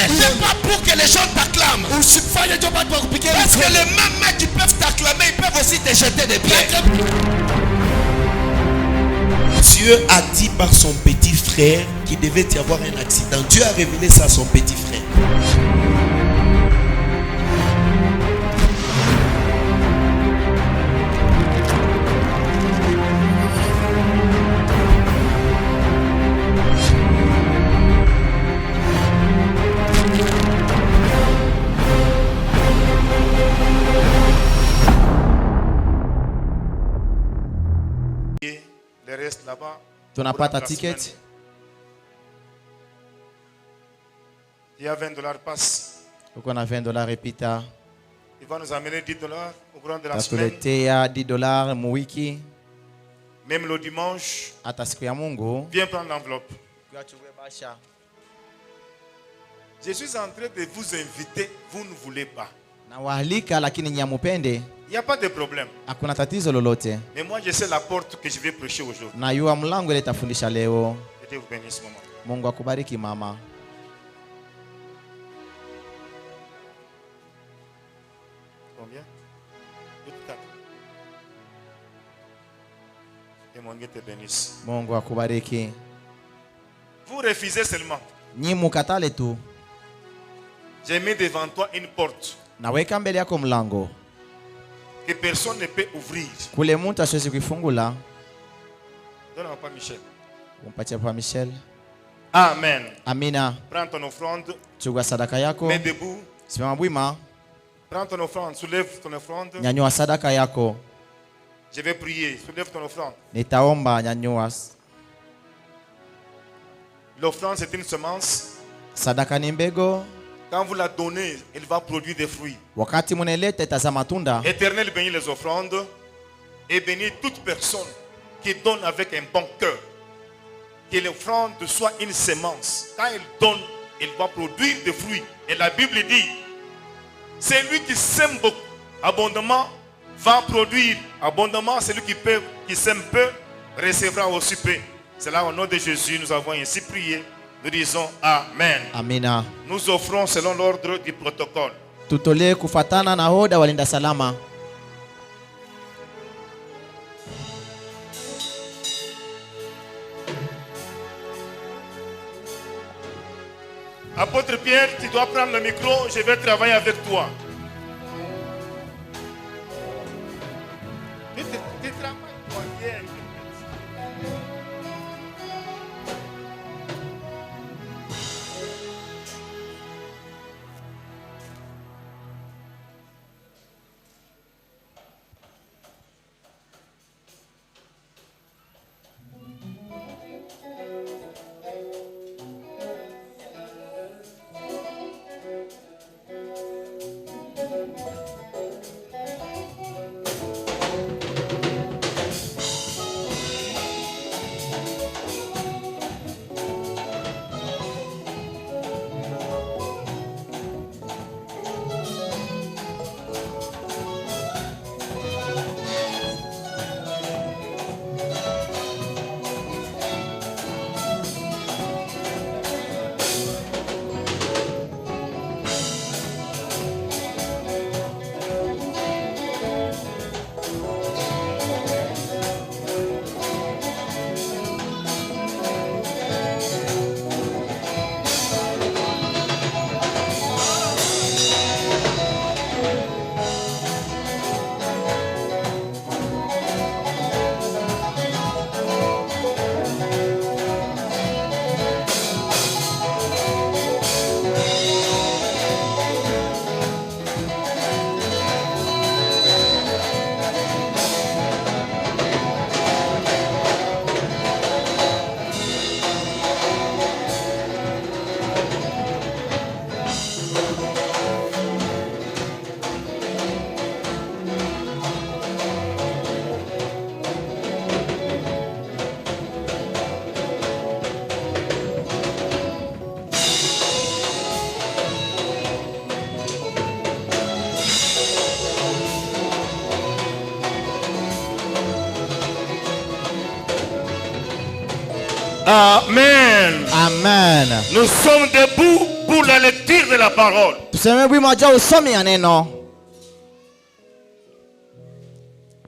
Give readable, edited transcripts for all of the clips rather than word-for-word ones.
l'éternel. C'est pas pour que les gens t'acclament. Usifanye ndio watu wakupigie Parce que mikono. les mêmes mecs qui peuvent t'acclamer, ils peuvent aussi te jeter des pierres. Dieu a dit par son petit frère qu'il devait y avoir un accident. Dieu a révélé ça à son petit frère. Le reste là-bas. Tunapata ticket. Il y a $20 passe. Uko na $20 ipita. Il va nous amener $10 au courant de la semaine. Tatuletea $10 mu wiki. Même le dimanche. Hata siku ya Mungu. Viens prendre l'enveloppe. Je suis en train de vous inviter, vous ne voulez pas. Na waalika lakini nyamupende. Il n'y a pas de problème. Hakuna tatizo lolote. Mais moi je sais la porte que je vais prêcher aujourd'hui. Na yua mlango ile tafundisha leo. Que Dieu vous bénisse, maman. Mungu akubariki mama. Combien? 4. Et mon Dieu te bénisse. Mungu akubariki. Vous refusez seulement. Nyi mukatale tu. J'ai mis devant toi une porte Naweka mbele yako mlango. que personne ne peut ouvrir. Kule mtu asiwezi kuifungula. Donne-moi pas Michel. Umpatie pa Michel. Amen. Amina. Prends ton offrande. Chukua sadaka yako. Mets debout. Simama bwima. Prends ton offrande. Soulève ton offrande. Nyanyua sadaka yako. Je vais prier. Soulève ton offrande. Nitaomba nyanyua. L'offrande, c'est une semence. Sadaka ni mbego. Quand vous la donnez, elle va produire des fruits. Wakati muneleta itazaa matunda. Éternel bénit les offrandes et bénit toute personne qui donne avec un bon cœur. Que l'offrande soit une semence. Quand elle donne, elle va produire des fruits. Et la Bible dit, c'est lui qui sème beaucoup, abondamment, va produire abondamment. Celui qui sème peu, recevra aussi peu. C'est là au nom de Jésus, nous avons ainsi prié. Nous disons Amen. Amina. Nous offrons selon l'ordre du protocole. Tutolee kufatana na hoda walinda salama. Apôtre Pierre, tu dois prendre le micro, je vais travailler avec toi. Tu travailles toi, Pierre. Amen. Amen. Nous sommes debout pour pour la lecture de la parole. Tuseme wimbo ajao usomi ya neno.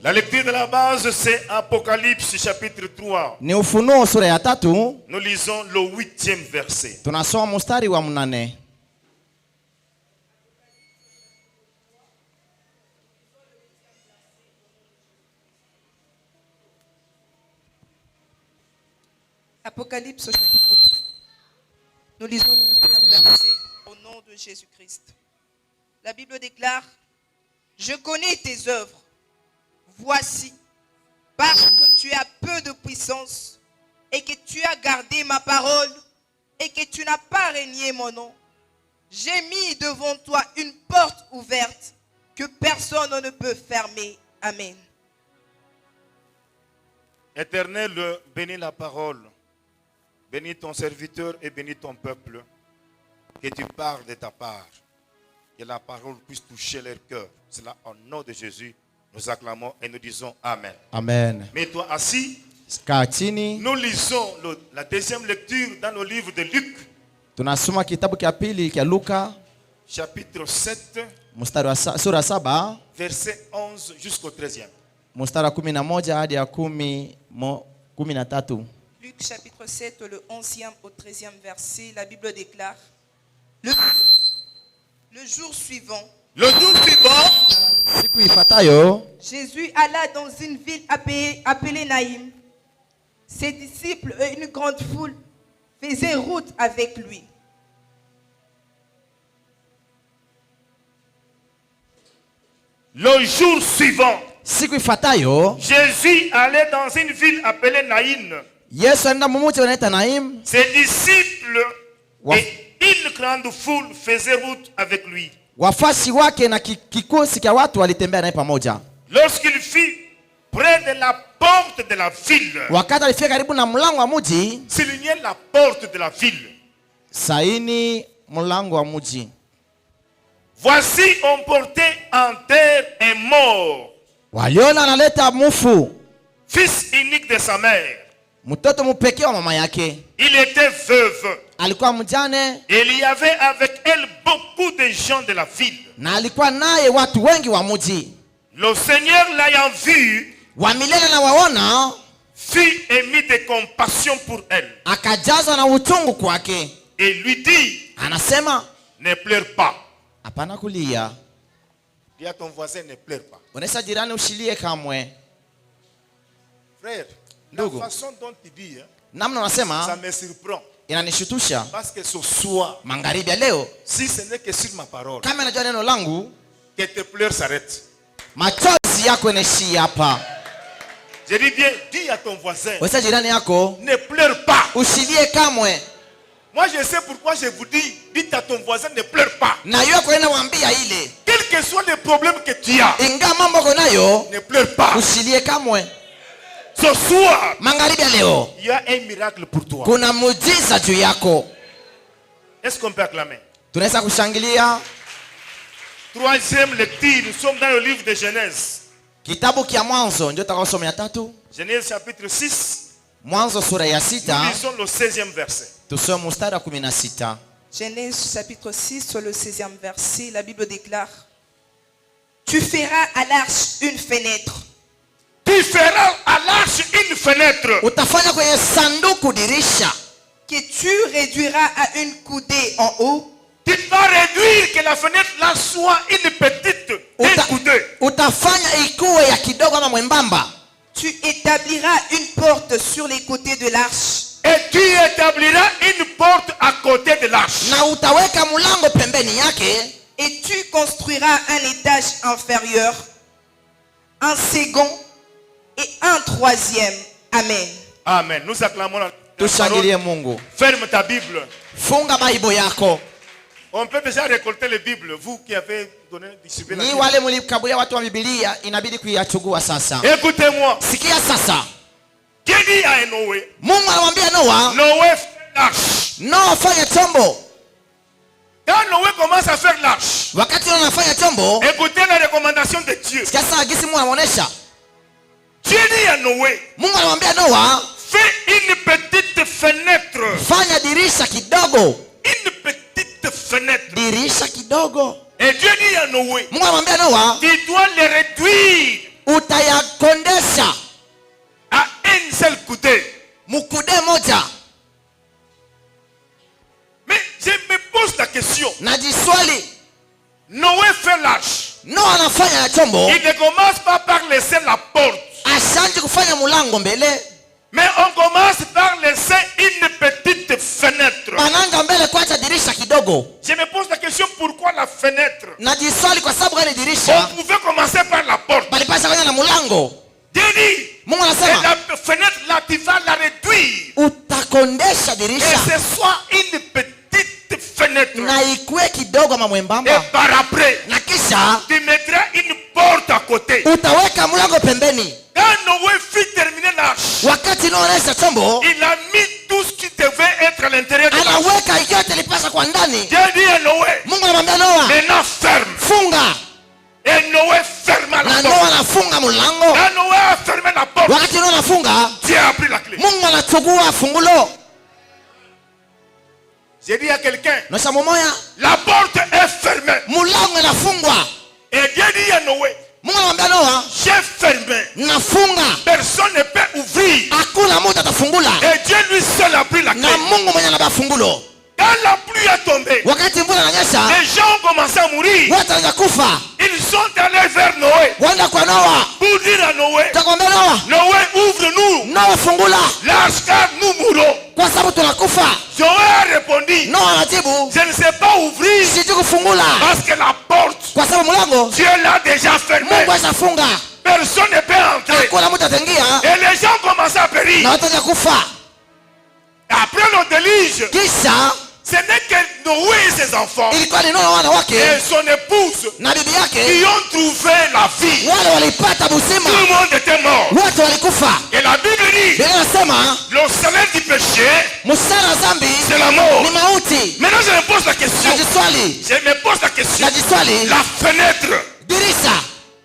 La lecture de la base, c'est Apocalypse chapitre 3. Ni Ufunuo sura ya 3. Nous lisons le 8e verset. Tunasoma mstari wa 8. Apocalypse chapitre 3. Nous lisons le 8e verset au nom de Jésus-Christ. La Bible déclare: je connais tes œuvres. Voici, parce que tu as peu de puissance et que tu as gardé ma parole et que tu n'as pas renié mon nom, j'ai mis devant toi une porte ouverte que personne ne peut fermer. Amen. Éternel, bénis la parole. Bénis ton serviteur et bénis ton peuple. Que tu parles de ta part. Que la parole puisse toucher leur cœur. C'est là, au nom de Jésus, nous acclamons et nous disons Amen. Amen. Mets-toi assis. Kaa chini. Nous lisons la deuxième lecture dans le livre de Luc, Tunasoma kitabu kia pili kia Luka, chapitre 7, mstari wa sura 7, verset 11 jusqu'au 13e. mstari wa 11 hadi ya 13. Luc chapitre 7, le 11e au 13e verset, la Bible déclare: le jour suivant, Siku ifuatayo, Jésus alla dans une ville appelée Naïm. Ses disciples et une grande foule faisaient route avec lui. Le jour suivant, siku ifuatayo, Jésus allait dans une ville appelée Naïn. Yesu alienda mumuji wanaita Naim. Ses disciples Wa- et une grande foule faisaient route avec lui. Wafasi wake na kikosi kia watu walitembea naye pamoja. Lorsqu'il fut près de la porte de la ville, Wakati alifika karibu na mlango wa mji, soulignez la porte de la ville. saini mlango wa mji. Voici, on portait en terre un mort, Waliona analeta mufu, fils unique de sa mère. mtoto mpekee wa mama yake. Il était veuve. Alikuwa mjane Et il y avait avec elle beaucoup de gens de la ville. na alikuwa naye watu wengi wa mji. Le Seigneur l'ayant vue, Wa milele na waona, fut émis de compassion pour elle. akajazwa na uchungu kwake. Et lui dit, Anasema, ne pleure pas. hapana kulia. Dis à ton voisin, ne pleure pas. Onesha jirani ushilie kamwe. Frère, la Ndugu, façon dont tu dis, namna ça unasema me surprend. inanishutusha. Parce que ce soir, Magharibi ya leo, si ce n'est que sur ma parole, kama najua neno langu, que tes pleurs s'arrêtent. machozi yako inaishia hapa. Je dis bien, dis à ton voisin, Onesha jirani yako ne pleure pas. ushilie kamwe. Moi, je sais pourquoi je vous dis, dites à ton voisin, ne pleure pas. Na yeye kwa inawaambia ile, Quel que soit le problème que tu as, ingawa mambo uko nayo, ne pleure pas. ushilie kamwe. Ce soir, Magharibi ya leo, il y a un miracle pour toi. kuna muujiza juu yako. Est-ce qu'on peut acclamer? Tunaweza kushangilia. Troisième lecture, nous sommes dans le livre de Genèse. Kitabu kia Mwanzo ndio tutakaosoma ya 3. Genèse chapitre 6, Mwanzo sura ya nous 6, lisons le 16e verset. tusome mstari wa 16. Genèse chapitre 6, sur le 16e verset, la Bible déclare: tu feras à l'arche une fenêtre. Tu feras à l'arche une fenêtre Utafanya kwenye sanduku dirisha, Que tu réduiras à une coudée en haut. tu vas réduire que la fenêtre là soit une petite coudée. Utafanya ikuwe ya kidogo ama mwembamba. Tu établiras une porte sur les côtés de l'arche. Et tu établiras une porte à côté de l'arche. Na utaweka mlango pembeni yake. Et tu construiras un étage inférieur, un second et un troisième. Amen. Amen. Nous acclamons la Tushangilie parole. Mungu. Ferme ta Bible. Funga Bible yako. On peut déjà récolter les Bibles. Vous qui avez donné, distribué la Ni Bible. wale mlikabulia watu wa Biblia, inabidi kuyachukua sasa. Écoutez-moi. Sikia sasa. Dieu dit à Noé, Mungu anamwambia Noa, Noé fait l'arche. Noa fanya chombo. Quand Noé commence à faire l'arche, Wakati anafanya chombo, écoutez la recommandation de Dieu. sikia sasa gisi Mungu anamuonesha. Dieu dit à Noé, Mungu anamwambia Noa, fais une petite fenêtre. fanya dirisha kidogo. Une petite fenêtre. dirisha kidogo. Et Dieu dit à Noé, Mungu anamwambia Noa, tu dois les réduire utayakondesha à une seule coudée. mukude moja. Mais je me pose la question. Najiswali, Noé fait l'arche. Noa anafanya na chombo, Il ne commence pas par laisser la porte. ashanti kufanya mulango mbele, Mais on commence par laisser une petite fenêtre. bananga mbele kuacha dirisha kidogo. Je me pose la question, pourquoi la fenêtre? Najiswali kwa sababu gani On dirisha pouvait commencer par la porte. balipasha kwenye na mulango. Dieu dit, Mungu et anasema la fenêtre là, tu vas la réduire. utakondesha Et dirisha ce soit une petite fenêtre. na ikue kidogo ama Et mwembamba, par après, na kisha tu mettras une porte à côté. utaweka mlango pembeni. Quand Noé fit terminer l'arche, Wakati Noa anaisha chombo, il a mis tout ce qui devait être à l'intérieur de l'arche. anaweka yote lipasha kwa ndani. Dieu dit à Noé, Mungu anamwambia Noa, maintenant ferme. funga, Et Noé ferma na la Noa porte. anafunga mlango. Quand Noé a fermé la porte, Wakati Noa anafunga, Dieu a pris la clé. Mungu anachukua fungulo. J'ai dit à quelqu'un, Nosha mumoya, la porte est fermée. mlango inafungwa. Et Dieu dit à Noé, Mungu anamwambia Noa, j'ai fermé. nafunga, Personne ne peut ouvrir. hakuna mtu atafungula, Et Dieu lui seul a pris la clé. na Mungu mwenye anabeba fungulo. Quand la pluie est tombée, Wakati mvula inanyesha, les gens ont commencé à mourir. watu wanaanza kufa. Ils sont allés vers Noé Waenda kwa Noa, pour dire à Noé, takwambia Noa, Noé, ouvre-nous Noa fungula l'arche car nous mourons. kwa sababu tunakufa. Noé a répondu, Noa anajibu, je ne sais pas ouvrir sijui kufungula parce que la porte, kwa sababu mlango Dieu l'a déjà fermée. Mungu ashafunga, Personne ne peut entrer. hakuna mtu ataingia Et les gens commencent à périr. na watu wanaanza kufa. Après le déluge, Kisha ce n'est que Noé et ses enfants ilikuwa ni Noa na wana et wake son épouse na bibi qui yake ont trouvé la vie. wale walipata Tout buzima, le monde était mort. wote walikufa. Et la Bible dit, Biblia inasema le salaire du péché, msara wa dhambi c'est la mort. ni mauti. Maintenant, je me pose la question. Najiswali, Je me pose la question. najiswali, La fenêtre dirisha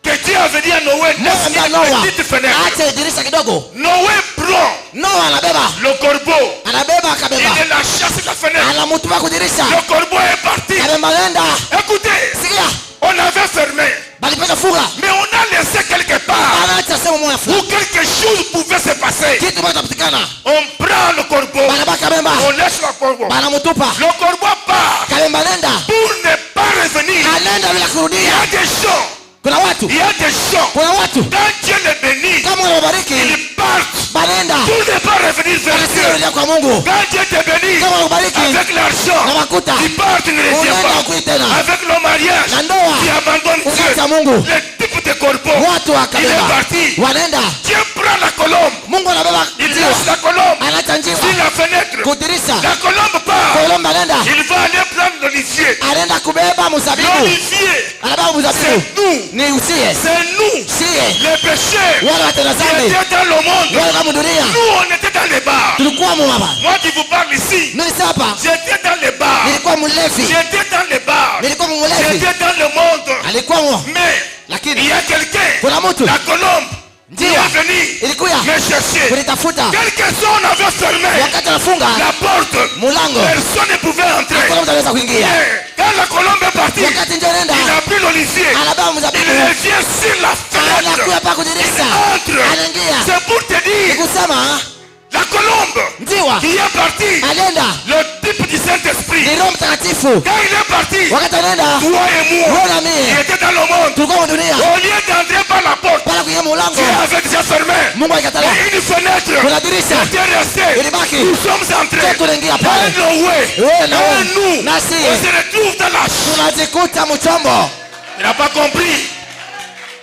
que Dieu avait dit à Noé, Mungu anambia laisse Noa une petite fenêtre. ache dirisha kidogo. Noé prend Noa anabeba le corbeau. anabeba akabeba, Il la chasse la fenêtre. anamutuma kudirisha, Le corbeau est parti. kabemba nenda. Écoutez, Sikia, on avait fermé, balipeka funga, mais on a laissé quelque part anaacha sehemu moja où fulani, quelque chose pouvait se passer. kitu moja kupatikana, On prend le corbeau, banabaka kabemba, on laisse le corbeau. banamutupa Le corbeau part kabemba nenda, pour ne pas revenir. anenda bila Il y kurudia. a des gens, Kuna watu, il y a des gens, kuna watu quand Dieu les bénit, kama unabariki ils partent banenda pour ne pas revenir vers Dieu. wanasirudia kwa Mungu. Quand Dieu te bénit Kama unabariki avec l'argent, na makuta tu pars, tu ne reviens unaenda pas. ukui tena Avec le mariage, na ndoa, tu abandonnes unaacha Dieu. Mungu. Le type de corbeau, Watu wa il est kabemba parti. wanaenda, Dieu prend la colombe, Mungu anabeba il njiwa, laisse la colombe anaacha sur njiwa la fenêtre. kudirisha, La colombe part. kolomba anaenda, Il va aller prendre l'olivier. anaenda kubeba mzabibu, L'olivier, anabeba mzabibu, c'est nous. ni usie C'est nous, sie les pécheurs, wale watenda qui dhambi étaient dans le monde. wale kama dunia Nous, on était dans les bars. tulikuwa hapa. Moi qui vous parle ici, Mimi hapa j'étais dans les bars. nilikuwa mlevi, J'étais dans les bars. nilikuwa mlevi, J'étais dans le monde. alikuwa mo, Mais il lakini y a quelqu'un, kuna mtu la colombe, qui njiwa est venu ilikuya me chercher. kunitafuta Quelque chose on avait fermé wakati anafunga la porte. mulango, Personne ne pouvait entrer. hakuna mtu anaweza kuingia. Mais quand la colombe est partie, Wakati ndio nenda il a pris l'olivier. anabeba Il mzabibu, revient sur la anakuya fenêtre. pa kudirisha, Entre. anaingia. C'est pour te dire, Nikusema la colombe njiwa qui est partie, alienda le type du Saint-Esprit, ni Roho Mtakatifu. quand il est parti, Wakati anaenda toi et moi, wewe na il mimi était dans le monde. tulikuwa dunia, Au lieu d'entrer par la porte, pala kuingia mulango Dieu avait déjà fermé. Mungu alikatalia, Et une fenêtre kuna dirisha était restée. ilibaki, Nous sommes entrés. sio tunaingia Et pale. Noé, Wewe na et wewe nous, nasi on se retrouve dans la chute. tunajikuta mchombo. Tu n'as pas compris.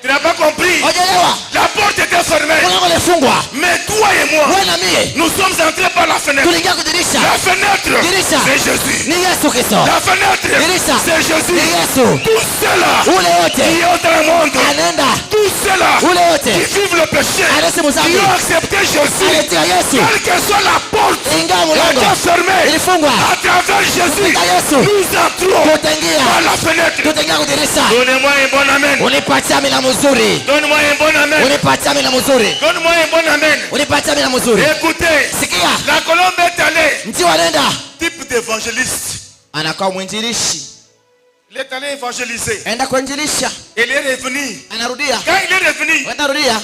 Tu n'as pas compris. Hujalewa, La porte était fermée. mulango ulifungwa, Mais toi et moi, wewe na mimi nous sommes entrés par la fenêtre. tuliingia kudirisha. La fenêtre, Dirisha. c'est Jésus. Ni Yesu Kristo, La fenêtre, Dirisha. c'est ni Jésus. Yesu. Tous ceux-là Ule qui wote ont dans le monde, anaenda, tous ceux-là ule qui wote vivent le péché, anasi qui mzambi ont accepté Jésus, alitia Yesu, quelle que soit la porte, ingawa elle mulango était fermée. ilifungwa, À travers Jésus, Kupita Yesu nous entrons par tutaingia, la fenêtre. tutaingia kudirisha. Donnez-moi un bon amen. Unipatia mila mzuri, Donne-moi un bon amen. unipatia mila mzuri, Donne-moi un bon amen. unipatia mila mzuri. Écoutez, Sikia, la colombe est allée. njiwa nenda Type d'évangéliste. anakuwa mwinjilishi. Il est allé évangéliser. Aenda kuinjilisha, Il est revenu. anarudia. Quand il est revenu, Anarudia,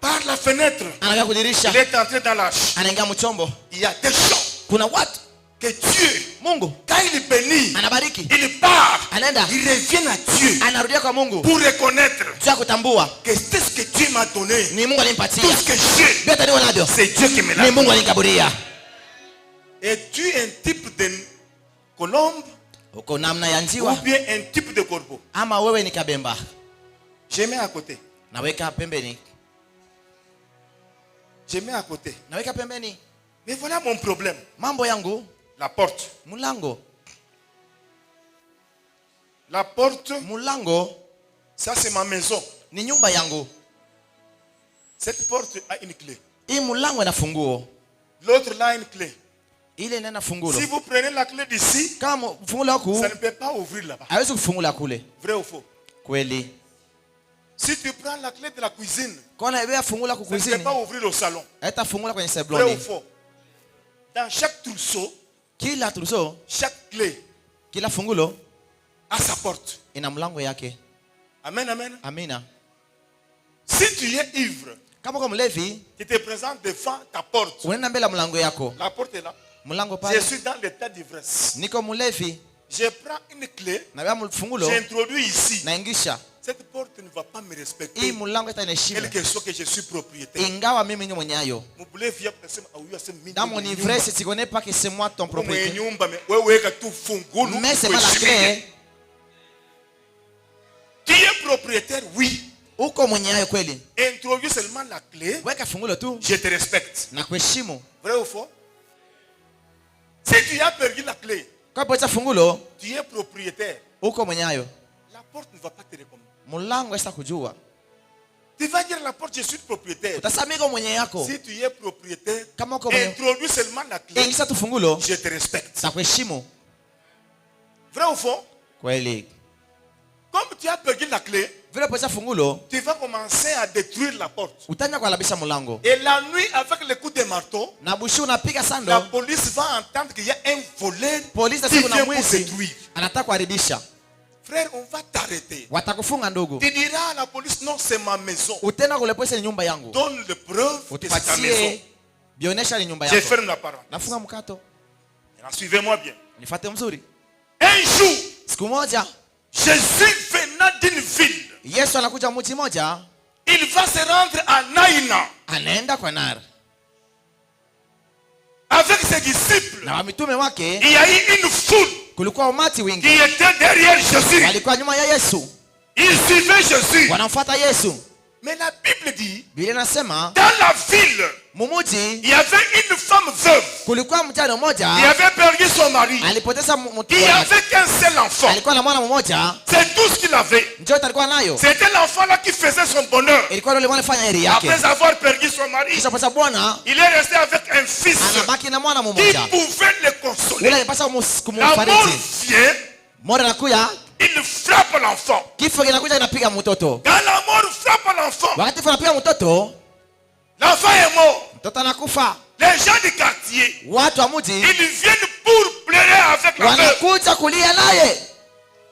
par la fenêtre, anakaa kudirisha, il est entré dans l'arche. anaingia mchombo. Il y a des gens Kuna watu que Dieu, Mungu quand il bénit, anabariki, il part, anaenda il revient à Dieu anarudia kwa Mungu pour reconnaître juu ya kutambua que c'est ce que Dieu m'a donné. ni Mungu Tout alimpatia. ce que j'ai, Vyote ndio navyo c'est Dieu qui me l'a ni Mungu donné. alinikaburia. Es-tu un type de colombe Uko namna ya ou njiwa bien un type de corbeau? ama wewe ni kabemba? Je mets à côté. Naweka pembeni, Je mets à côté. naweka pembeni. Mais voilà mon problème. Mambo yangu, La porte. mlango, La porte, mlango ça c'est ma maison. ni nyumba yangu. Cette porte a une clé. Hii mlango ina funguo, L'autre là a une clé. ile nena fungulo. Si vous prenez la clé d'ici, Kama fungulo huku ça ne peut pas ouvrir là-bas. hawezi kufungula kule. Vrai ou faux? Kweli. Si tu prends la clé de la cuisine, Kona ibea fungula ça ne kukuizini, peut pas ouvrir au salon. haitafungula kwenye Vrai ou sebloni. faux? Dans chaque trousseau, Kila trousseau, chaque clé kila fungulo a sa porte. ina mlango yake. Amen, amen. Amina. Si tu es ivre, Kama uko mlevi, tu te présentes devant ta porte. unaenda mbele ya mlango yako. La porte est là. Mlango Je pale. suis dans l'état d'ivresse. Niko mlevi, Je prends une clé, na bea fungulo j'introduis ici. naingisha. Cette porte ne va pas me Hii respecter, mlango itaniheshimu. quel que soit que je suis propriétaire. Ingawa mimi ni mwenye hayo. Mubule via kusema au yase mimi. Damu ni vrai, si tu connais pas que c'est moi ton Mwenye propriétaire. nyumba wewe ka tu fungulu. Mais c'est pas la clé. Tu es propriétaire, oui. Uko mwenye hayo kweli. Introduis seulement la clé, Weka fungulo tu je te respecte. na kuheshimu. Vrai ou faux? Si tu as perdu la clé, Kwa pocha fungulo, tu es propriétaire. uko mwenye hayo. La porte ne va pas te recommander. Mlango sasa kujua. Tu vas dire à la porte, je suis propriétaire. Utasema iko mwenye yako. Si tu es propriétaire, Kama uko mwenye, introduis seulement la clé, ingisha tu fungulo je te respecte. na kuheshimu. Vrai ou faux? Kweli. Comme tu as perdu la clé, Vile pocha fungulo, tu vas commencer à détruire la porte. utanya kuhalabisha mlango. Et la nuit, avec le coup de marteau, Na bushi unapiga la sando, police va entendre qu'il y a un voleur polisi qui siku na vient pour mwizi détruire. anataka kuharibisha. Frère, on va t'arrêter. Watakufunga ndugu. Tu diras à la police, non, c'est ma maison. Utenda kule polisi ni nyumba yangu. Donne le preuve que c'est ta maison. Utupatie bionesha ni nyumba Je yako. ferme la parole. Nafunga mkato. Maintenant, suivez-moi bien. Nifuate mzuri. Un jour, Siku moja Jésus venant d'une ville, Yesu anakuja mji moja, il va se rendre à Naïna anaenda kwa Nar. avec ses disciples. Na wamitume wake Il y a eu une foule kulikuwa umati qui wingi. était derrière Jésus. Walikuwa nyuma ya Yesu. Ils suivaient Jésus. Wanamfuata Yesu. Mais la Bible dit, Biblia inasema dans la ville, mumuji il y avait une femme veuve kulikuwa mjane qui mmoja avait perdu son mari. alipoteza Il n'y avait qu'un seul enfant. alikuwa na mwana mmoja, C'est tout ce qu'il avait. ndio alikuwa nayo. C'était l'enfant là qui faisait son bonheur. Ilikuwa yule mwana fanya heri yake. Après avoir perdu son mari, Kisha pasa bwana il est resté avec un fils anabaki na mwana qui mmoja. pouvait le Yule consoler. alipasa La mort kumfariji. vient, Mwana anakuja, il frappe l'enfant. kifo kinakuja kinapiga mtoto. Quand la mort frappe l'enfant, Wakati kifo kinapiga mtoto, l'enfant est mort. mtoto anakufa. Les gens du quartier, Watu wa mji ils viennent pour pleurer avec la veuve. wanakuja kulia naye.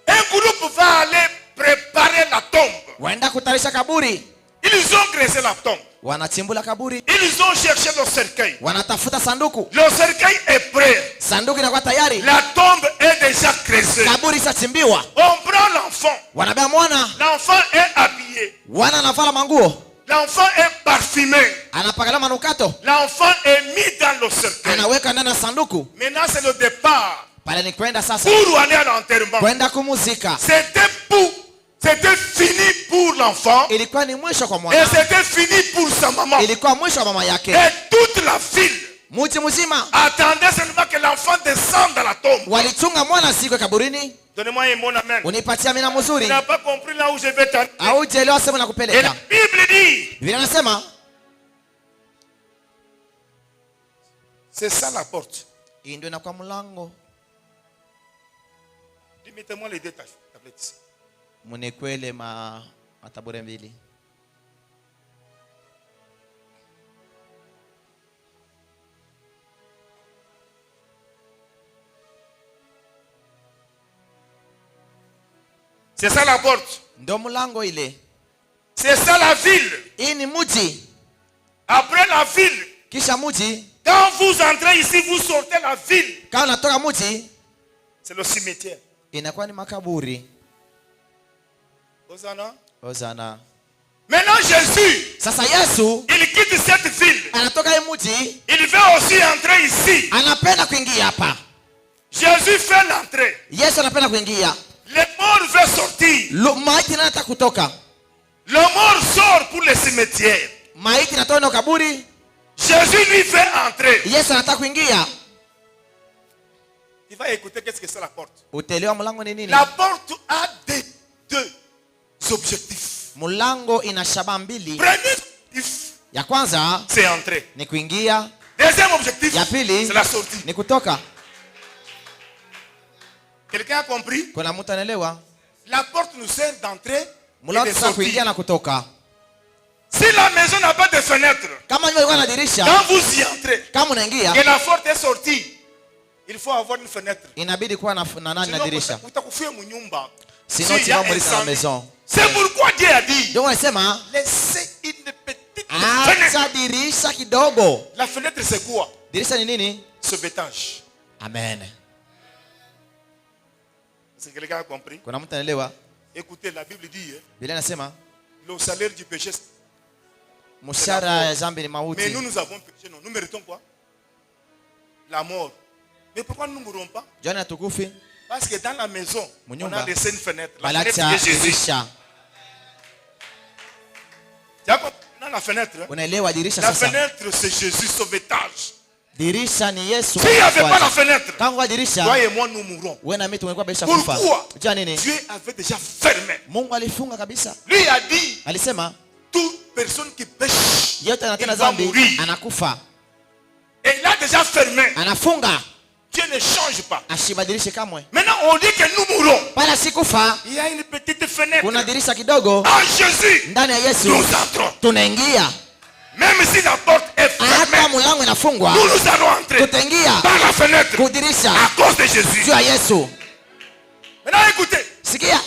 Un groupe va aller préparer la tombe. Waenda kutarisha kaburi. Ils ont creusé la tombe. Wanachimbula kaburi. Ils ont cherché le cercueil. Wanatafuta sanduku. Le cercueil est prêt. Sanduku inakuwa tayari. La tombe est déjà creusée. Kaburi isachimbiwa. On prend l'enfant. Wanabeba mwana. L'enfant est habillé. Wana anavala manguo. L'enfant est parfumé. Anapakala manukato. L'enfant est mis dans le cercueil. Anaweka ndani ya sanduku. Maintenant, c'est le départ Pale ni kwenda sasa. pour aller à l'enterrement. Kwenda kumuzika. C'était fini pour l'enfant Ilikuwa ni mwisho kwa et mwana. c'était fini pour sa maman. Ilikuwa mwisho wa mama yake. Et toute la ville Mji mzima attendait seulement que l'enfant descende dans la tombe. walichunga mwana siku kaburini. Donnez-moi un bon amen. Unipatie amina Tu mzuri. n'as pas compris là où je vais t'amener. Haujaelewa sema na Et la kupeleka. Bible dit, Biblia inasema c'est ça la porte. hii ndio inakuwa mlango. Dis, mettez-moi les deux tablettes ici. Munekwele matabure mbili. C'est ça la porte. Ndo mlango ile. C'est ça la ville. Hii ni mji. Après la ville, Kisha mji, quand vous entrez ici, vous sortez la ville. kama unatoka mji, C'est le cimetière. inakuwa ni makaburi. Hosanna. Hosana. Maintenant Jésus, Sasa Yesu il quitte cette ville. anatoka hii mji, Il veut aussi entrer ici. anapenda kuingia hapa. Jésus fait l'entrée. Yesu anapenda kuingia. Le mort veut sortir. Maiti anataka kutoka. Le mort sort pour le cimetière. Maiti inatoka na kaburi. Jésus lui fait entrer. Yesu anataka kuingia. Il va écouter qu'est-ce que c'est la porte. Utaelewa mlango ni nini? La porte a deux objectifs. Mlango ina shabaha mbili. Premier objectif, Ya kwanza c'est entrer. ni kuingia, Deuxième objectif, ya pili c'est la sortie. ni kutoka. Quelqu'un a compris? Kuna mtu anaelewa? La porte nous sert d'entrer et Mlango de sasa kuingia sortir. na kutoka. Si la maison n'a pas de fenêtre, Kama nyumba ilikuwa na dirisha, quand vous y entrez kama unaingia et la porte est sortie, il faut avoir une fenêtre. inabidi kuwa na nani na dirisha. Utakufia munyumba. Sinon tu vas mourir dans la maison. C'est pourquoi Dieu a dit, Ndio wanasema laissez une petite fenêtre. acha dirisha kidogo. La fenêtre c'est quoi? Dirisha ni nini? Sauvetage. Amen. Est-ce que quelqu'un a compris? Kuna mtu anaelewa? Écoutez, la Bible dit, Biblia inasema le salaire du péché. mshahara ya dhambi ni Mais mauti. nous avons péché, non. Nous méritons quoi? La mort. Mais pourquoi nous ne mourrons pas? Jana atukufi Parce que dans la maison, on Munyumba. a laissé une fenêtre. La fenêtre balacha c'est Jésus. dirisha. Tu as compris? Dans la fenêtre. Hein? Unaelewa dirisha La sasa? fenêtre c'est Jésus, sauvetage. Dirisha ni Yesu. S'il n'y avait pas la fenêtre, Kama kwa dirisha, toi et moi nous mourrons. wewe na mimi tungekuwa besha kufa. Pourquoi? Unajua nini? Dieu avait déjà fermé. Mungu alifunga kabisa. Lui a dit, Alisema toute personne qui pêche, yote anatenda il va dhambi mourir. anakufa. Et il a déjà fermé. Anafunga. Dieu ne change pas. Asibadilishe kamwe. Maintenant, on dit que nous mourons. Pala sikufa, Il y a une petite fenêtre. kuna dirisha kidogo En Jésus, ndani ya Yesu. nous entrons. Tunaingia. Même si la porte est Hata fermée, mlango inafungwa, nous allons entrer tutaingia par la fenêtre kudirisha à cause de Jésus. juu ya Yesu. Maintenant, écoutez, Sikia,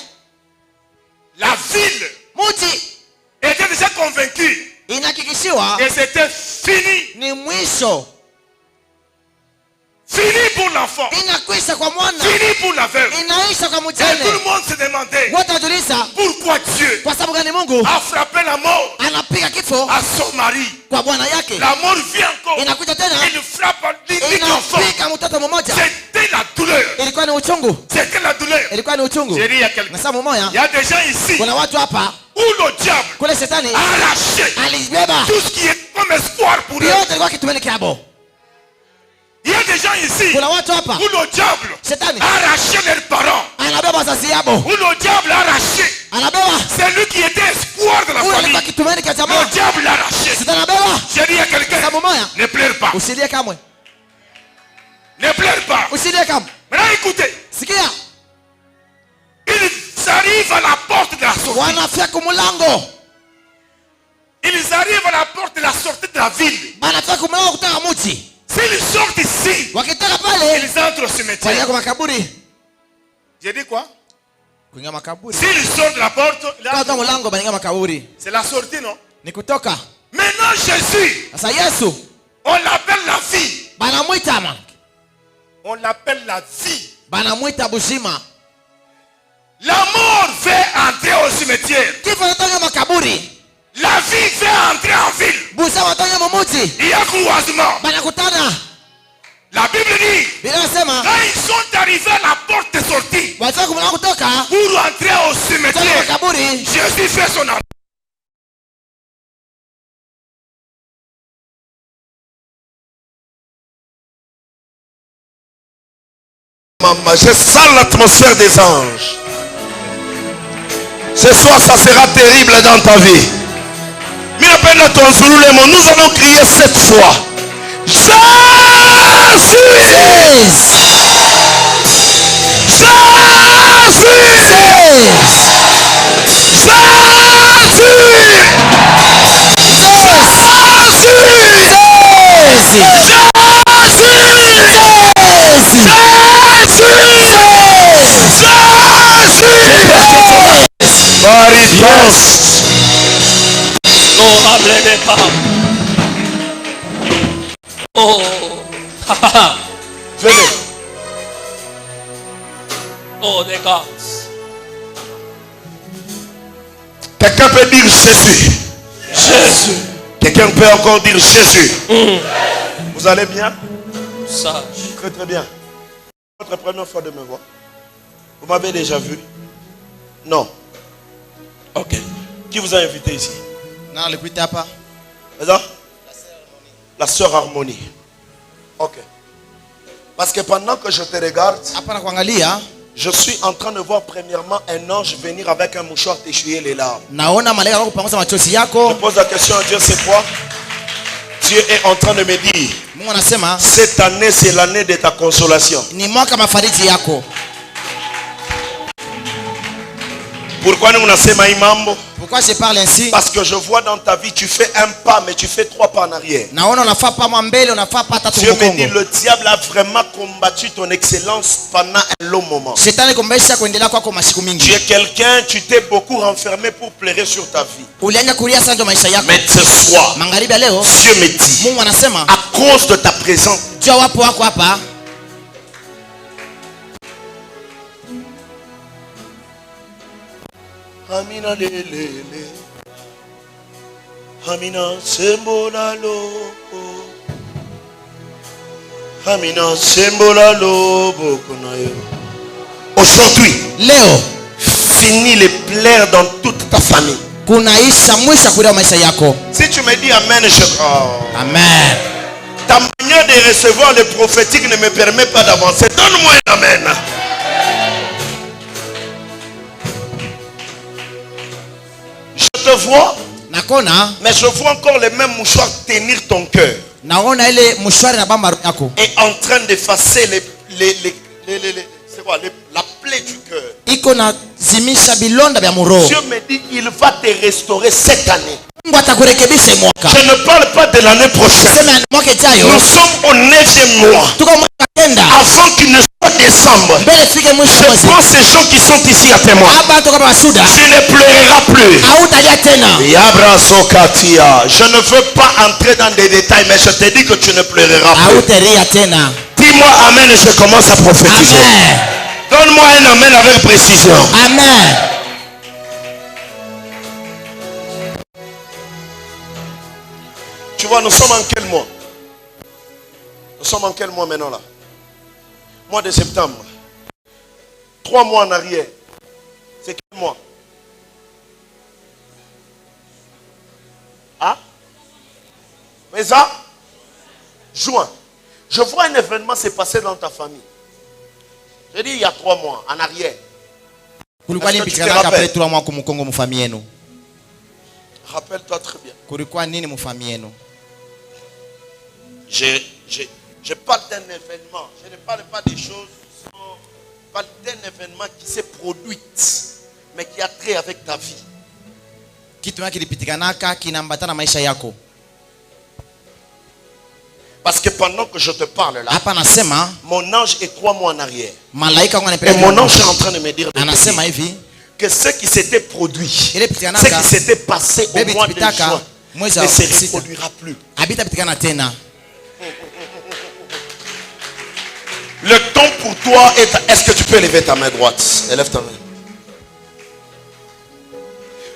la ville mji était déjà convaincue inahakikishiwa que c'était fini. ni mwisho, Fini pour l'enfant. inakwisha kwa mwana, Fini pour la veuve. inaisha kwa Et tout mjane. le monde se demandait Wote wajuliza pourquoi Dieu kwa sababu gani Mungu a frappé la mort anapiga kifo à son mari. kwa bwana yake, La mort vient encore. inakuja tena Il frappe l'unique enfant. inapiga mtoto mmoja. C'était la douleur. Ilikuwa ni uchungu, C'était la douleur. ilikuwa ni uchungu. J'ai dit il y a quelqu'un. Na saa mmoja Il y a des gens ici kuna watu hapa où le diable kule shetani a arraché alibeba tout ce qui est comme espoir pour eux. yote, ilikuwa kitumeni kiabo. Il y a des gens ici Kuna watu hapa où le diable shetani a arraché leurs parents. anabeba wazazi yabo, Où le diable a arraché anabeba celui qui était espoir de la huyo famille. alikuwa kitumeni cha Le jamaa, diable l'a arraché. shetani anabeba. J'ai dit à quelqu'un, Sababu moja, ne pleure pas. usilie kamwe, Ne pleure pas. usilie kamwe. Maintenant écoutez, Sikia, ils arrivent à la porte de la sortie. wanafika kumulango, Ils arrivent à la porte de la sortie de la ville. wanafika kumulango kutoka mji. S'ils sortent ici, Wakitoka pale ils entrent au walia cimetière. kwa makaburi, J'ai dit quoi? kuingia makaburi. S'ils sortent de la porte, là, Kwa mlango banaingia makaburi, c'est la sortie, non? ni kutoka. Maintenant Jésus, Sasa Yesu on l'appelle la vie. banamwita man, On l'appelle la vie. banamwita buzima. La mort fait entrer au cimetière. Kifo natoka makaburi, La vie fait entrer en ville. buzima natoka mumuji, Il y a croisement. banakutana. La Bible dit, Biblia inasema quand ils sont arrivés à la porte de sortie wanafika kumulango kutoka pour entrer au kutoka cimetière, makaburi, Jésus fait son entrée. Je sens l'atmosphère des anges. Ce soir, ça sera terrible dans ta vie. Nous allons crier 7 fois. Jésus! Yes. Oh, n'ablaisez pas. Oh. Venez. Oh, des grâces. Quelqu'un peut dire Jésus. Jésus. Quelqu'un peut encore dire Jésus. Vous allez bien? Sage. Très très bien. Votre première fois de me voir. Vous m'avez déjà vu? Non. Ok. Qui vous a invité ici? Na alikuita hapa. C'est ça? La sœur Harmonie. Ok. Parce que pendant que je te regarde, Hapa na kuangalia, je suis en train de voir premièrement un ange venir avec un mouchoir t'essuyer les larmes. naona malaika wako kupangusa machozi Je yako. pose la question à Dieu, c'est quoi? Dieu est en train de me dire, Mungu anasema cette année c'est l'année de ta consolation. ni mwaka mafariji yako. Pourquoi nous nasema hii mambo? Pourquoi je parle ainsi? Parce que je vois dans ta vie, tu fais un pas, mais tu fais 3 pas en arrière. Naona unafaa pa mbele, unafaa pa tatu Dieu me dit, mkongo. le diable a vraiment combattu ton excellence pendant un long moment. Shetani kumbesha kuendelea kwako masiku Tu mingi. es quelqu'un, tu t'es beaucoup renfermé pour pleurer sur ta vie. Ulianza kulia sana ndio maisha yako. Mais ce soir, Magharibi ya leo, Dieu me dit, Mungu anasema à cause de ta présence, jua wapo wako hapa. Amina lelele, Amina sembola lobo, Amina sembola lobo konayo. Aujourd'hui, Leo finis les pleurs dans toute ta famille. kunaisha mwisho kulia maisha yako. Si tu me dis Amen, je crois. Amen. Ta manière de recevoir le prophétique ne me permet pas d'avancer. Donne-moi un Amen. Je te vois, Nakona mais je vois encore les mêmes mouchoirs tenir ton cœur naona ile mshwari na bamba yako. et en train d'effacer c'est quoi, la plaie du cœur. Iko na zimisha bilonda vya muro. Dieu me dit il va te restaurer cette année. Mungu atakurekebisha hii mwaka. Je ne parle pas de l'année prochaine. Sema mwaka ijayo. Nous sommes au 9e mois. Tuko mwaka kenda. Avant qu'il ne soit décembre, Mbele fike mwisho je mwezi. prends ces gens qui sont ici à témoin. Hapa tuko kama Suda. Tu ne pleureras plus. Hautalia tena. Yabrasokatia. Je ne veux pas entrer dans des détails, mais je te dis que tu ne pleureras plus. Hautalia tena. Dis-moi Amen et je commence à prophétiser. Amen. Donne-moi un Amen avec précision. Amen. Tu vois, nous sommes en quel mois? Nous sommes en quel mois maintenant là? Mois de septembre. 3 mois en arrière. C'est quel mois? Ah? Mais ça? Juin. Je vois un événement s'est passé dans ta famille. Je dis il y a 3 mois en arrière. Kulikuwa nini pitikana après 3 mois kumkongo mfamii yenu? Rappelle-toi très bien. Kulikuwa nini mfamii yenu? Je parle d'un événement. Je ne parle pas des choses. Je parle d'un événement qui s'est produit, mais qui a trait avec ta vie. Kitu yake kilipitikanaka kinaambatana maisha yako. Parce que pendant que je te parle là, Hapa nasema mon ange est 3 mois en arrière. malaika wangu Et anapeleka. mon ange est en train de me dire Anasema hivi, que ce qui s'était produit, ile ce pitikanaka qui s'était passé au Baby mois de tipitaka, juin, mwezi ne wa se sita. reproduira plus. habita pitikana tena. Le temps pour toi est... Est-ce que tu peux lever ta main droite? Élève ta main.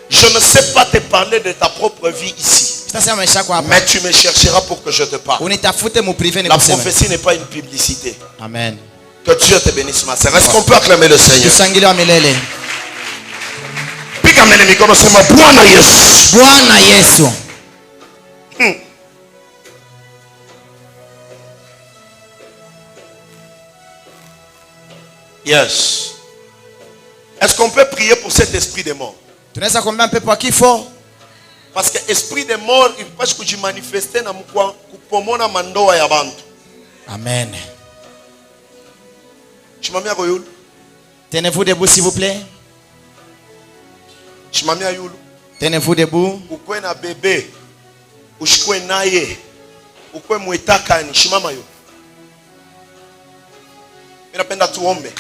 Je ne sais pas te parler de ta propre vie ici. Sitasema maisha yako hapa. Mais tu me chercheras pour que je te parle. Unitafute mu privé La nikuseme. prophétie n'est pas une publicité. Amen. Que Dieu te bénisse, ma sœur. Est-ce qu'on peut acclamer le Seigneur? Tushangilie wa milele. Piga mbele mikono, sema Bwana Yesu. Bwana Yesu. Yes. Est-ce qu'on peut prier pour cet esprit de mort? Tunaweza kuombea pepo wa kifo. Parce que esprit de mort, il peut se manifester na kupomona mandoa ya bantu. Amen. Chimamia koyulu. Tenez-vous debout s'il vous plaît. Chimamia yulu. Tenez-vous debout. Ukwe na bebe. Ushikwe naye. Ukwe muitaka ni shimama yo. Minapenda tuombe.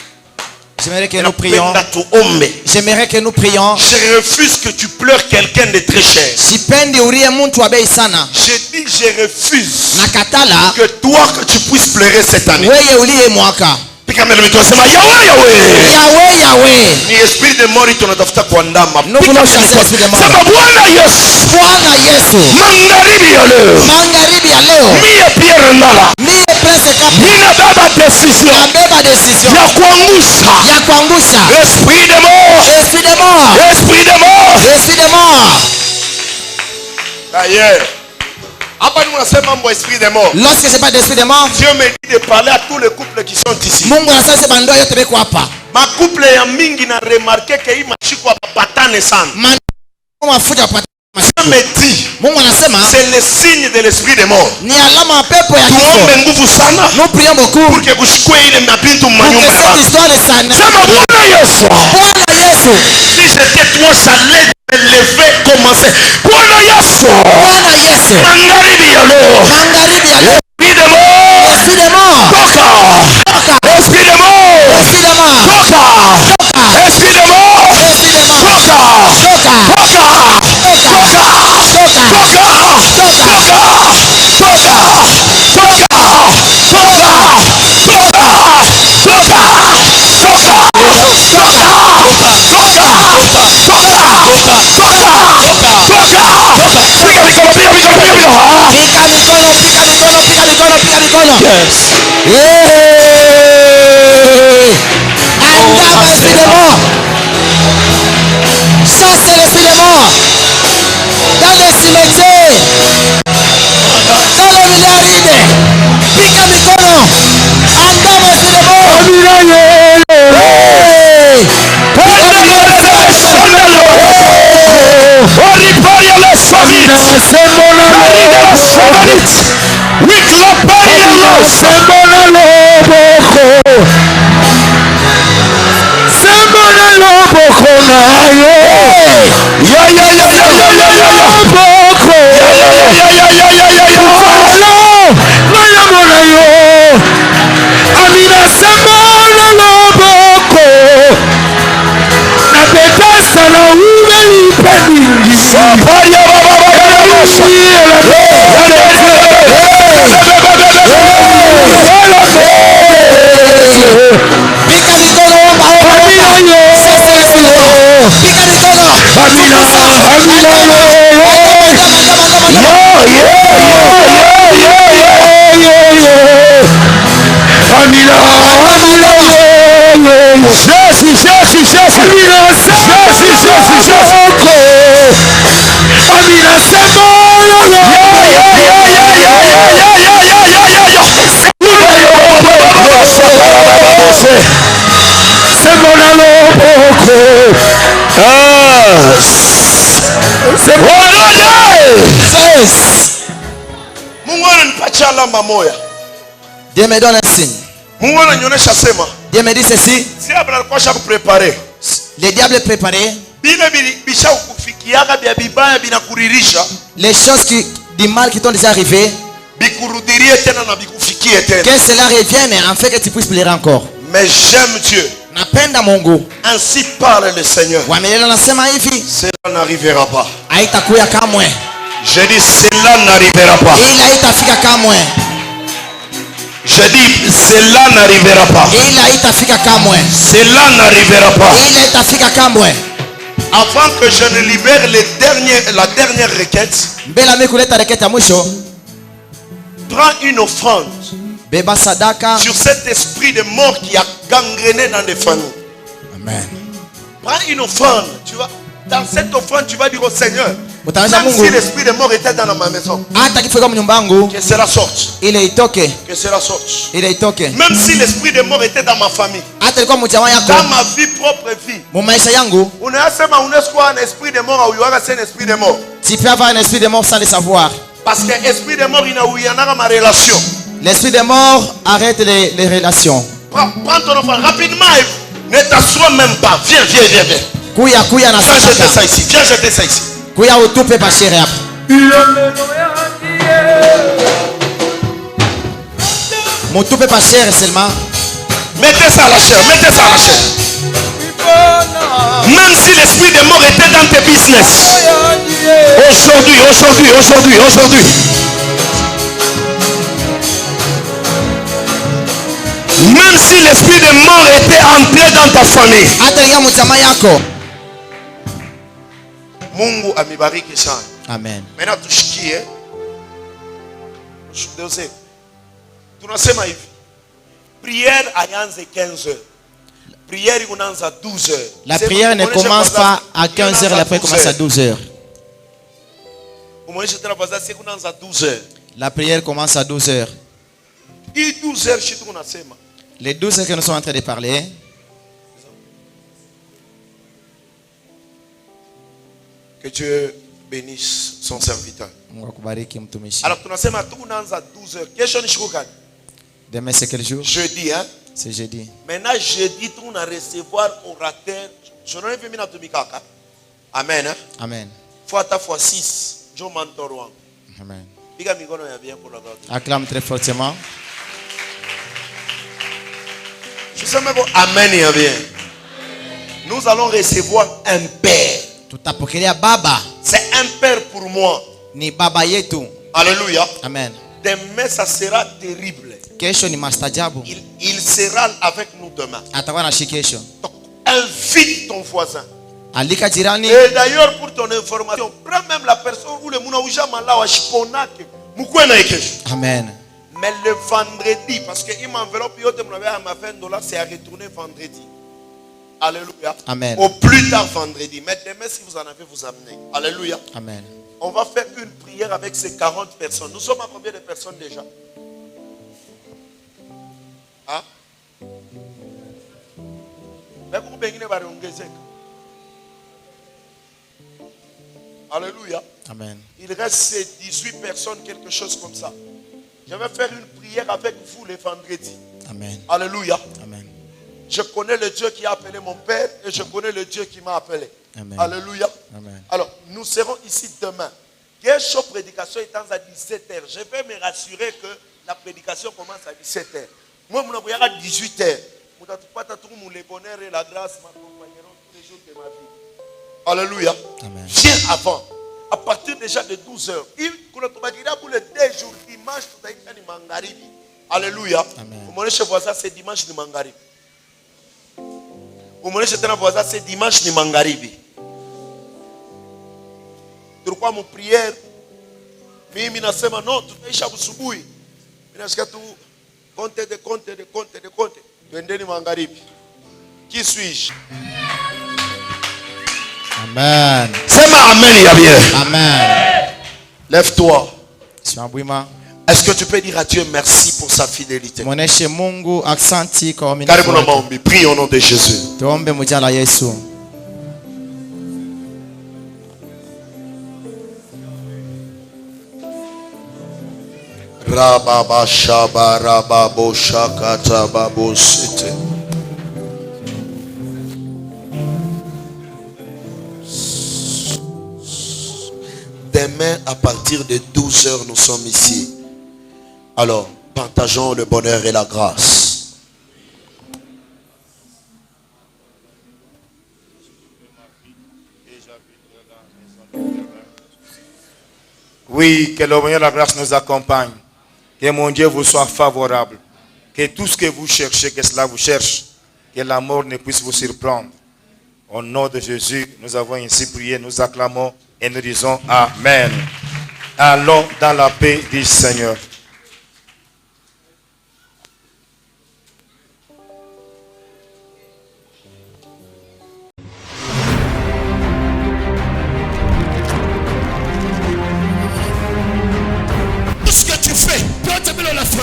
J'aimerais que nous prions. Napenda tuombe. J'aimerais que nous prions. Je refuse que tu pleures quelqu'un de très cher. Sipendi ulie mtu wa bei sana. Je dis je refuse Nakatala que toi que tu puisses pleurer cette année. wewe ulie mwaka. Pika mbele mikono sema Yahweh Yahweh. Yahweh Yahweh. Ni esprit de mort tunatafuta kuandama. Nous voulons chasser l'esprit de mort. Sema Bwana Yesu. Bwana Yesu. Magharibi ya leo. Magharibi ya leo. Mie Pierre Ndala. Mie Prince Kapi. Ninabeba decision. Nabeba decision. Ya kuangusha. Ya kuangusha. Esprit de mort. Esprit de mort. Esprit de mort. Esprit de mort. D'ailleurs, hapa nous nasema mambo esprit de mort. Lorsque je parle d'esprit de mort, Dieu me dit de parler à tous les couples qui sont ici. Mungu anasema sema ndoa yote beko hapa. Ma couple ya mingi na remarqué que hii mashiko apatane sana. Mafuta pata. Dieu me dit, Mungu anasema c'est le signe de l'esprit de mort. ni alama ya pepo ya kifo. Tuombe nguvu sana Nous prions beaucoup pour que kushikwe ile mabintu pour que manyumba ya cette watu. histoire de sana. Sema Bwana Yesu. Bwana Yesu. Si j'étais toi, j'allais me lever, commencer. Bwana Yesu. Bwana Yesu. Magharibi ya leo. Magharibi ya leo. Esprit de mort. Esprit de mort. Toka. Toka. Esprit de mort. Esprit de mort. Toka. Toka. Esprit de mort. Esprit de mort. Toka. Toka. Toka. Toka. Piga mikono, piga mikono, piga mikono, piga mikono. Yes. Andame l'esprit de mort. Chassez l'esprit de mort. Dans les cimetières. Dans les milliards. Piga mikono. Andame l'esprit de mort. Pica mikono, Mungu ananipatia alama moja. Dieu me donne un signe. Mungu ananionyesha sema. Dieu me dit ceci. Diable alikuwa shakuprepare. Le diable est préparé. Bile bisha kufikiaga bya bibaya binakuririsha. Les choses du mal qui t'ont déjà arrivé. Bikurudirie tena na bikufikie tena. Que cela revienne afin que tu puisses pleurer encore. Mais j'aime Dieu. Napenda Mungu. Ainsi parle le Seigneur. Wamelele nasema hivi. Cela n'arrivera pas. Haitakuya kamwe. Je dis cela n'arrivera pas. Ila haitafika kamwe. Je dis cela n'arrivera pas. Ila haitafika kamwe. Cela n'arrivera pas. Ila haitafika kamwe. Avant que je ne libère la dernière requête, Mbele mimi kuleta requête ya mwisho. prends une offrande Beba sadaka. sur cet esprit de mort qui a gangréné dans les familles. Amen. Prends une offrande. Tu vas, dans cette offrande, tu vas dire au Seigneur, Utaanza même si Mungu. l'esprit de mort était dans ma maison, Hata kifika kwa nyumba yangu. que cela sorte. Ile itoke. Que cela sorte. Ile itoke. Même si l'esprit de mort était dans ma famille, Hata ilikuwa mjamaa yako. dans ma vie, propre vie. Mu maisha yangu. Unasema UNESCO un esprit de mort, ou c'est un esprit de mort. Tu peux avoir un esprit de mort sans le savoir. Parce que l'esprit de mort, il y en a ma relation. L'esprit de mort arrête les relations. Prends ton enfant rapidement et ne t'assois même pas. Viens, viens, viens, viens. Kuya na Viens jeter ça sadaka. ici. Viens jeter ça ici. Kuya utupe pashere hapa. Mutupe pashere seulement. Mettez ça à la chair. Mettez ça à la chair. Même si l'esprit de mort était dans tes business. Aujourd'hui. Même si l'esprit de mort était entré dans ta famille. Mungu amibariki sana. Amen. Maintenant tushikie. Tunasema hivi. Prière ayanze 15 heures. Prière inaanza 12 heures. La prière ne commence pas à 15 heures, la prière commence à 12 heures. La prière commence à 12 heures. Les 12 heures que nous sommes en train de parler. Que Dieu bénisse son serviteur. Alors, tunasema tunaanza 12 heures. Kesho ni siku gani? Demain c'est quel jour? Jeudi, hein? C'est jeudi. Maintenant, jeudi, tu vas recevoir orateur. Je n'ai pas vu na tumikaka. Amen. Hein? Amen. Fois 6. Je mentor. Amen. Biga mikono ya bien pour la gloire. Acclame très fortement. Je sais même que amen ya bien. Nous allons recevoir un père. Tutapokelea baba. C'est un père pour moi. Ni baba yetu. Alléluia. Amen. Demain, ça sera terrible. Kesho ni mastajabu. Il sera avec nous demain. Atakuwa na shikesho. Donc, invite ton voisin. Alika jirani. Et d'ailleurs, pour ton information, prends même la personne où le mouna ouja malawa shiponake. Mukwena ekesho. Amen. Mais le vendredi, parce que il m'enveloppe yote m'a $20, c'est à retourner vendredi. Alléluia. Amen. Au plus tard vendredi. Mais demain, si vous en avez, vous amenez. Alléluia. Amen. On va faire une prière avec ces 40 personnes. Nous sommes à combien de personnes déjà? Hein? Alléluia. Amen. Il reste 18 personnes, quelque chose comme ça. Je vais faire une prière avec vous le vendredi. Amen. Alléluia. Amen. Je connais le Dieu qui a appelé mon père et je connais le Dieu qui m'a appelé. Amen. Alléluia. Amen. Alors, nous serons ici demain. Quelque prédication étant à 17h. Je vais me rassurer que la prédication commence à 17h. Moi, je vais à 18h. Le bonheur et la grâce m'accompagneront tous les jours de ma vie. Alléluia. Amen. Viens avant. À partir déjà de 12h. Pour les 2 jours, dimanche, alléluia. Mon voisin, c'est dimanche de Mangaribi. Mon voisin, c'est dimanche de Mangaribi. Pourquoi mon prière? Mimi nasema non, tutaisha busubuhi. Mimi nasikia tu compte. Twendeni Mangaribi. Qui suis-je? Amen. Sema amen ya bien. Amen. Lève-toi. Simabwima. Est-ce que tu peux dire à Dieu merci pour sa fidélité? Mwoneshe Mungu aksanti kwa Karibu na uaminifu. maombi. Prie au nom de Jésus. Tuombe mujina la Yesu. Rababa shaba rababo shakata babo sete. Demain à partir de 12h nous sommes ici. Alors partageons le bonheur et la grâce. Oui, que le bonheur et la grâce nous accompagnent. Que mon Dieu vous soit favorable. Que tout ce que vous cherchez, que cela vous cherche. Que la mort ne puisse vous surprendre. Au nom de Jésus, nous avons ainsi prié, nous acclamons et nous disons Amen. Allons dans la paix du Seigneur.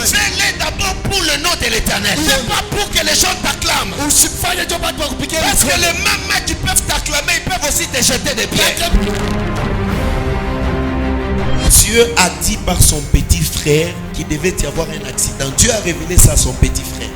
Fais-les d'abord pour le nom de l'Éternel. C'est pas pour que les gens t'acclament. Parce que les mêmes qui peuvent t'acclamer, ils peuvent aussi te jeter des pierres. Dieu a dit par son petit frère qu'il devait y avoir un accident. Dieu a révélé ça à son petit frère.